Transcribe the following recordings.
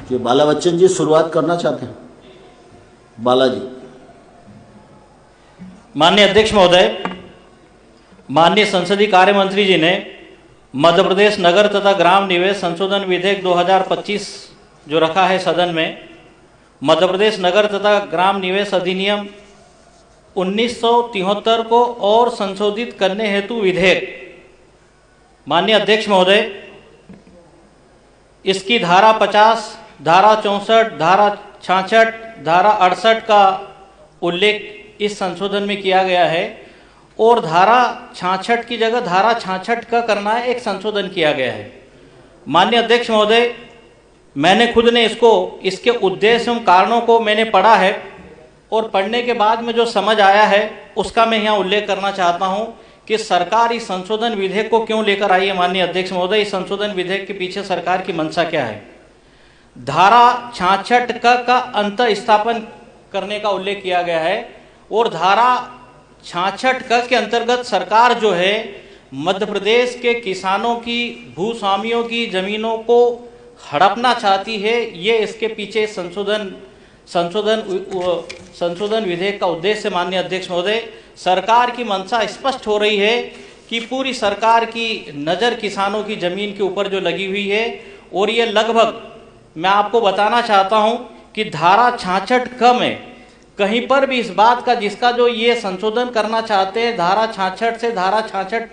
कि बाला बच्चन जी शुरुआत करना चाहते हैं। बालाजी। माननीय अध्यक्ष महोदय, माननीय संसदीय कार्य मंत्री जी ने मध्य प्रदेश नगर तथा ग्राम निवेश संशोधन विधेयक 2025 जो रखा है सदन में, मध्य प्रदेश नगर तथा ग्राम निवेश अधिनियम 1973 को और संशोधित करने हेतु विधेयक, माननीय अध्यक्ष महोदय, इसकी धारा 50, धारा 64, धारा 66, धारा 68 का उल्लेख इस संशोधन में किया गया है और धारा 66 की जगह धारा 66 का करना है, एक संशोधन किया गया है। माननीय अध्यक्ष महोदय, मैंने खुद ने इसके उद्देश्य एवं कारणों को मैंने पढ़ा है और पढ़ने के बाद में जो समझ आया है उसका मैं यहाँ उल्लेख करना चाहता हूँ कि सरकार इस संशोधन विधेयक को क्यों लेकर आई है। माननीय अध्यक्ष महोदय, इस संशोधन विधेयक के पीछे सरकार की मंशा क्या है। धारा 66 का अंत स्थापन करने का उल्लेख किया गया है और धारा 66 के अंतर्गत सरकार जो है मध्य प्रदेश के किसानों की, भूस्वामियों की जमीनों को हड़पना चाहती है। ये इसके पीछे संशोधन विधेयक का उद्देश्य। माननीय अध्यक्ष महोदय, सरकार की मंशा स्पष्ट हो रही है कि पूरी सरकार की नज़र किसानों की ज़मीन के ऊपर जो लगी हुई है और ये लगभग, मैं आपको बताना चाहता हूं कि धारा 66 क में कहीं पर भी इस बात का, जिसका जो ये संशोधन करना चाहते हैं, धारा 66 से धारा 66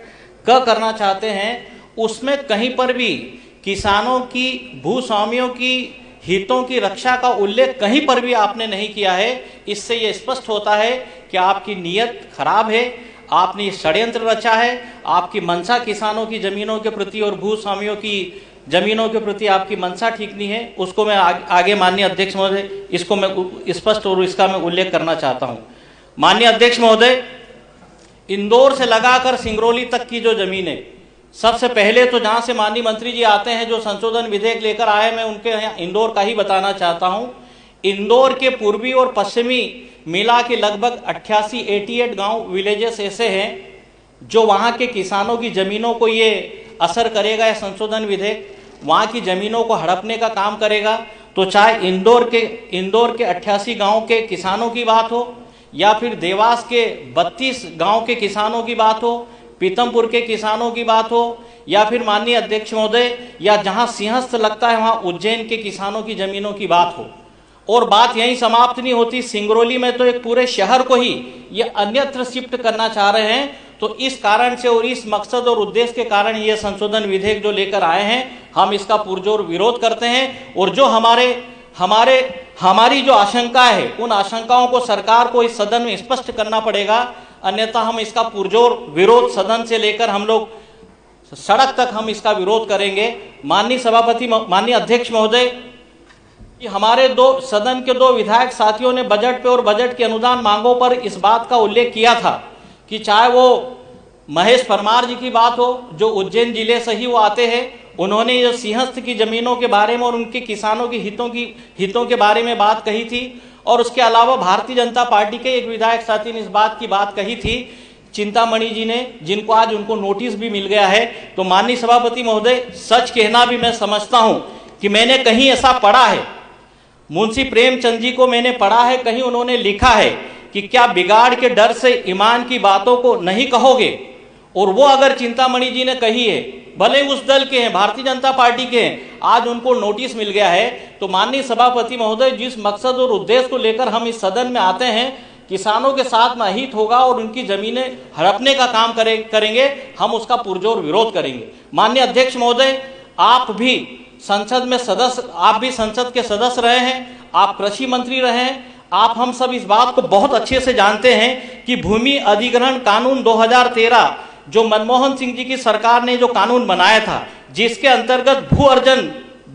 क करना चाहते हैं, उसमें कहीं पर भी किसानों की, भूस्वामियों की हितों की रक्षा का उल्लेख कहीं पर भी आपने नहीं किया है। इससे ये स्पष्ट होता है कि आपकी नीयत खराब है, आपने षड्यंत्र रचा है, आपकी मंशा किसानों की जमीनों के प्रति और भूस्वामियों की जमीनों के प्रति आपकी मंशा ठीक नहीं है। उसको मैं आगे माननीय अध्यक्ष महोदय, इसको मैं स्पष्ट और इसका मैं उल्लेख करना चाहता हूँ। माननीय अध्यक्ष महोदय, इंदौर से लगाकर सिंगरौली तक की जो जमीन है, सबसे पहले तो जहाँ से माननीय मंत्री जी आते हैं, जो संशोधन विधेयक लेकर आए, मैं उनके यहाँ इंदौर का ही बताना चाहता हूँ। इंदौर के पूर्वी और पश्चिमी मिला के लगभग 88 गाँव, विलेजेस ऐसे हैं जो वहाँ के किसानों की ज़मीनों को ये असर करेगा। यह संशोधन विधेयक वहाँ की ज़मीनों को हड़पने का काम करेगा। तो चाहे इंदौर के 88 गांव के किसानों की बात हो या फिर देवास के 32 गांव के किसानों की बात हो, पीतमपुर के किसानों की बात हो, या फिर माननीय अध्यक्ष महोदय, या जहां सिंहस्थ लगता है वहां उज्जैन के किसानों की ज़मीनों की बात हो। और बात यहीं समाप्त नहीं होती, सिंगरौली में तो एक पूरे शहर को ही ये अन्यत्र शिफ्ट करना चाह रहे हैं। तो इस कारण से और इस मकसद और उद्देश्य के कारण ये संशोधन विधेयक जो लेकर आए हैं, हम इसका पुरजोर विरोध करते हैं। और जो हमारी जो आशंका है, उन आशंकाओं को सरकार को इस सदन में स्पष्ट करना पड़ेगा, अन्यथा हम इसका पुरजोर विरोध सदन से लेकर हम लोग सड़क तक हम इसका विरोध करेंगे। माननीय अध्यक्ष महोदय, कि हमारे सदन के दो विधायक साथियों ने बजट पे और बजट के अनुदान मांगों पर इस बात का उल्लेख किया था कि चाहे वो महेश परमार जी की बात हो, जो उज्जैन जिले से ही वो आते हैं, उन्होंने जो सिंहस्थ की जमीनों के बारे में और उनके किसानों की हितों के बारे में बात कही थी। और उसके अलावा भारतीय जनता पार्टी के एक विधायक साथी ने इस बात की बात कही थी, चिंतामणि जी ने, जिनको आज उनको नोटिस भी मिल गया है। तो माननीय सभापति महोदय, सच कहना भी मैं समझता हूं कि मैंने कहीं ऐसा पढ़ा है, मुंशी प्रेमचंद जी को मैंने पढ़ा है, कहीं उन्होंने लिखा है कि क्या बिगाड़ के डर से ईमान की बातों को नहीं कहोगे। और वो अगर चिंतामणि जी ने कही है, भले उस दल के हैं, भारतीय जनता पार्टी के हैं, आज उनको नोटिस मिल गया है। तो माननीय सभापति महोदय, जिस मकसद और उद्देश्य को लेकर हम इस सदन में आते हैं, किसानों के साथ में अहित होगा और उनकी जमीनें हड़पने का काम करेंगे, हम उसका पुरजोर विरोध करेंगे। माननीय अध्यक्ष महोदय, आप भी संसद के सदस्य रहे हैं, आप कृषि मंत्री रहे हैं, आप हम सब इस बात को बहुत अच्छे से जानते हैं कि भूमि अधिग्रहण कानून 2013 जो मनमोहन सिंह जी की सरकार ने जो कानून बनाया था, जिसके अंतर्गत भू अर्जन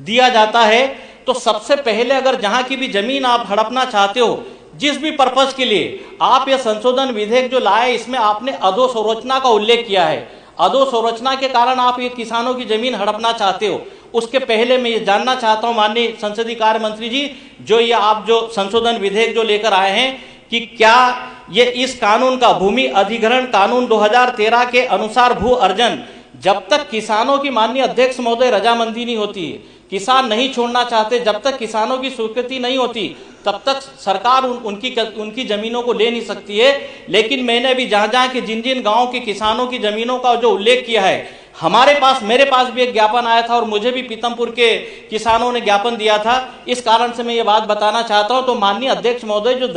दिया जाता है, तो सबसे पहले अगर जहां की भी जमीन आप हड़पना चाहते हो, जिस भी पर्पज के लिए, आप ये संशोधन विधेयक जो लाए, इसमें आपने अधोसंरचना का उल्लेख किया है। अधोसंरचना के कारण आप ये किसानों की जमीन हड़पना चाहते हो। उसके पहले मैं ये जानना चाहता हूं माननीय संसदीय कार्य मंत्री जी, जो ये आप जो संशोधन विधेयक जो लेकर आए हैं, कि क्या ये इस कानून का, भूमि अधिग्रहण कानून 2013 के अनुसार भू अर्जन, जब तक किसानों की, माननीय अध्यक्ष महोदय, रजामंदी नहीं होती है, किसान नहीं छोड़ना चाहते। जब तक किसानों की स्वीकृति नहीं होती तब तक सरकार उनकी जमीनों को ले नहीं सकती है। लेकिन मैंने भी जहां के जिन गांव के किसानों की जमीनों का जो उल्लेख किया है, मेरे पास भी एक ज्ञापन आया था और मुझे भी पीतमपुर के किसानों ने ज्ञापन दिया था। इस कारण से मैं ये बात बताना चाहता हूं। तो माननीय अध्यक्ष महोदय, जो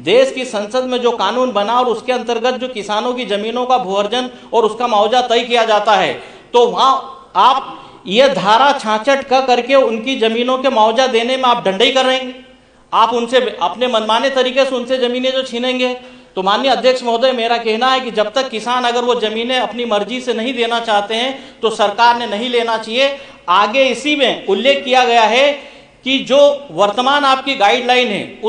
देश की संसद में जो कानून बना और उसके अंतर्गत जो किसानों की जमीनों का भू अर्जन और उसका मुआवजा तय किया जाता है, तो वहां आप ये धारा 66 का करके उनकी जमीनों के मुआवजा देने में आप डंडई कर रहे हैं। आप उनसे अपने मनमाने तरीके से उनसे जमीनें जो छीनेंगे। तो माननीय अध्यक्ष महोदय, मेरा कहना है कि जब तक किसान अगर वो जमीनें अपनी मर्जी से नहीं देना चाहते हैं तो सरकार ने नहीं लेना चाहिए। आगे इसी में उल्लेख किया गया है कि जो वर्तमान आपकी गाइडलाइन है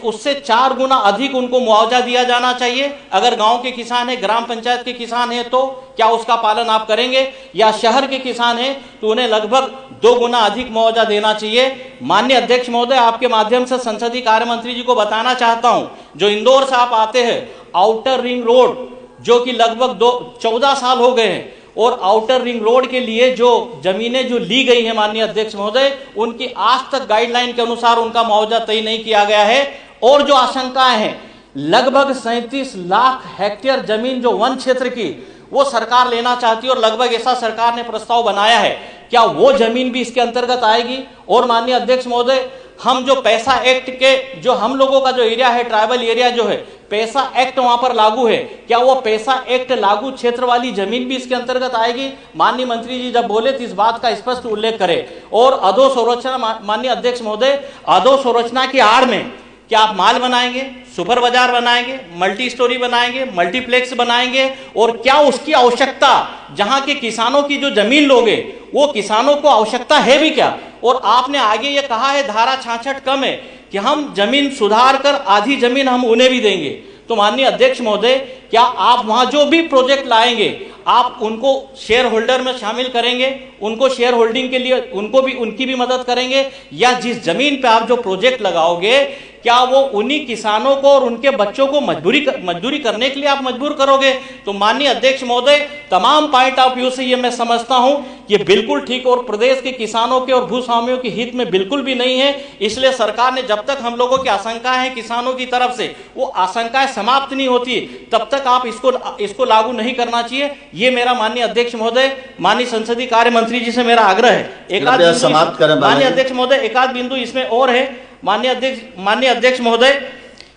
उससे 4 गुना अधिक उनको मुआवजा दिया जाना चाहिए। अगर गांव के किसान है, ग्राम पंचायत के किसान है, तो क्या उसका पालन आप करेंगे? या शहर के किसान हैं तो उन्हें लगभग 2 गुना अधिक मुआवजा देना चाहिए। माननीय अध्यक्ष महोदय, आपके माध्यम से संसदीय कार्य मंत्री जी को बताना चाहता हूं, जो इंदौर से आप आते हैं, आउटर रिंग रोड जो कि लगभग 14 साल हो गए हैं, और आउटर रिंग रोड के लिए जो जमीनें जो ली गई हैं माननीय अध्यक्ष महोदय, उनकी आज तक गाइडलाइन के अनुसार उनका मुआवजा तय नहीं किया गया है। और जो आशंकाएं हैं, लगभग 37 लाख हेक्टेयर जमीन जो वन क्षेत्र की वो सरकार लेना चाहती है और लगभग ऐसा सरकार ने प्रस्ताव बनाया है। क्या वो जमीन भी इसके अंतर्गत आएगी? और माननीय अध्यक्ष महोदय, हम जो पैसा एक्ट के जो हम लोगों का जो एरिया है, ट्राइबल एरिया जो है, पैसा एक्ट वहां पर लागू है, क्या वो पैसा एक्ट लागू क्षेत्र वाली जमीन भी इसके अंतर्गत आएगी? माननीय मंत्री जी जब बोले तो इस बात का स्पष्ट उल्लेख करें। और अधोसंरचना, माननीय अध्यक्ष महोदय, अधोसंरचना की आड़ में क्या आप माल बनाएंगे, सुपर बाजार बनाएंगे, मल्टी स्टोरी बनाएंगे, मल्टीप्लेक्स बनाएंगे? और क्या उसकी आवश्यकता, जहां के किसानों की जो जमीन लोगे वो किसानों को आवश्यकता है भी क्या? और आपने आगे ये कहा है धारा 66 कम है कि हम जमीन सुधार कर आधी जमीन हम उन्हें भी देंगे। तो माननीय अध्यक्ष महोदय, क्या आप वहां जो भी प्रोजेक्ट लाएंगे आप उनको शेयर होल्डर में शामिल करेंगे? उनको शेयर होल्डिंग के लिए उनकी भी मदद करेंगे? या जिस जमीन पे आप जो प्रोजेक्ट लगाओगे क्या वो उन्हीं किसानों को और उनके बच्चों को मजदूरी करने के लिए आप मजबूर करोगे? तो माननीय अध्यक्ष महोदय, तमाम पॉइंट ऑफ व्यू से ये मैं समझता हूं ये बिल्कुल ठीक और प्रदेश के किसानों के और भूस्वामियों के हित में बिल्कुल भी नहीं है। इसलिए सरकार ने, जब तक हम लोगों की आशंकाएं हैं किसानों की तरफ से, वो आशंकाएं समाप्त नहीं होती तब तक आप इसको लागू नहीं करना चाहिए। ये मेरा माननीय अध्यक्ष महोदय, माननीय संसदीय कार्य मंत्री जी से मेरा आग्रह है। माननीय अध्यक्ष महोदय, एक आध बिंदु इसमें और है माननीय अध्यक्ष महोदय,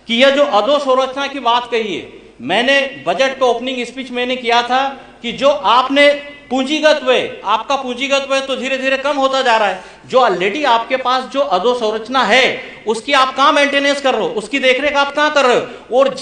कि यह जो अधोसंरचना की बात कही है, मैंने बजट पे ओपनिंग स्पीच मैंने किया था कि जो आपने पूंजीगत व्यय, आपका पूंजीगत व्यय तो धीरे धीरे कम होता जा रहा है। जो ऑलरेडी आपके पास जो अधोसंरचना है उसकी आप कहां मेंटेनेंस कर रहे हो, उसकी देखरेख आप कहां कर रहे हो? और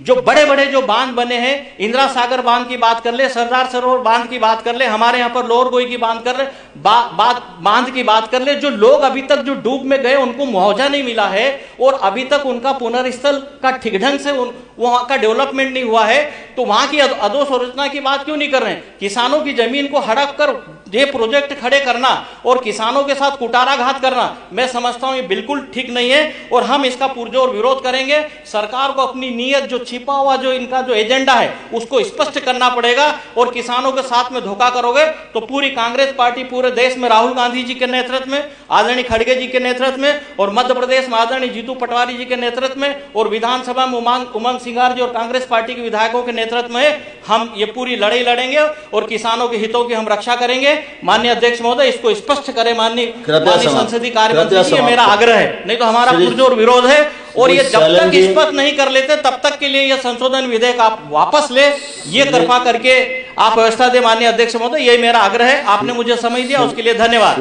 जो बड़े बड़े जो बांध बने हैं, इंदिरा सागर बांध की बात कर ले, सरदार सरोवर बांध की बात कर ले, हमारे यहाँ पर लोअर गोई की बांध कर ले, बांध की बात कर ले, जो लोग अभी तक जो डूब में गए उनको मुआवजा नहीं मिला है और अभी तक उनका पुनर्स्थल का ठीक ढंग से वहां का डेवलपमेंट नहीं हुआ है, तो वहां की अधोसंरचना की बात क्यों नहीं कर रहे हैं? किसानों की जमीन को हड़प कर ये प्रोजेक्ट खड़े करना और किसानों के साथ कुटाराघात करना, मैं समझता हूं ये बिल्कुल ठीक नहीं है और हम इसका पुरजोर विरोध करेंगे। सरकार को अपनी नीयत, जो छिपा हुआ जो इनका जो एजेंडा है उसको स्पष्ट करना पड़ेगा। और किसानों के साथ में धोखा करोगे तो पूरी कांग्रेस पार्टी पूरे देश में राहुल गांधी जी के नेतृत्व में, आदरणीय खड़गे जी के नेतृत्व में, और मध्य प्रदेश में आदरणीय जीतू पटवारी जी के नेतृत्व में, और विधानसभा में उमंग सिंघार जी और कांग्रेस पार्टी के विधायकों के नेतृत्व में हम ये पूरी लड़ाई लड़ेंगे और किसानों के हितों की हम रक्षा करेंगे। माननीय अध्यक्ष महोदय, इसको स्पष्ट करें माननीय संसदीय कार्य मंत्री जी, ये मेरा आग्रह है, नहीं तो हमारा पुरजोर विरोध है। और ये जब तक स्पष्ट नहीं कर लेते तब तक के लिए यह संशोधन विधेयक आप वापस ले, ये कृपा करके आप व्यवस्था दे माननीय अध्यक्ष महोदय, यही मेरा आग्रह है। आपने मुझे समय दिया उसके लिए धन्यवाद।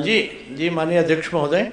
जी माननीय अध्यक्ष महोदय,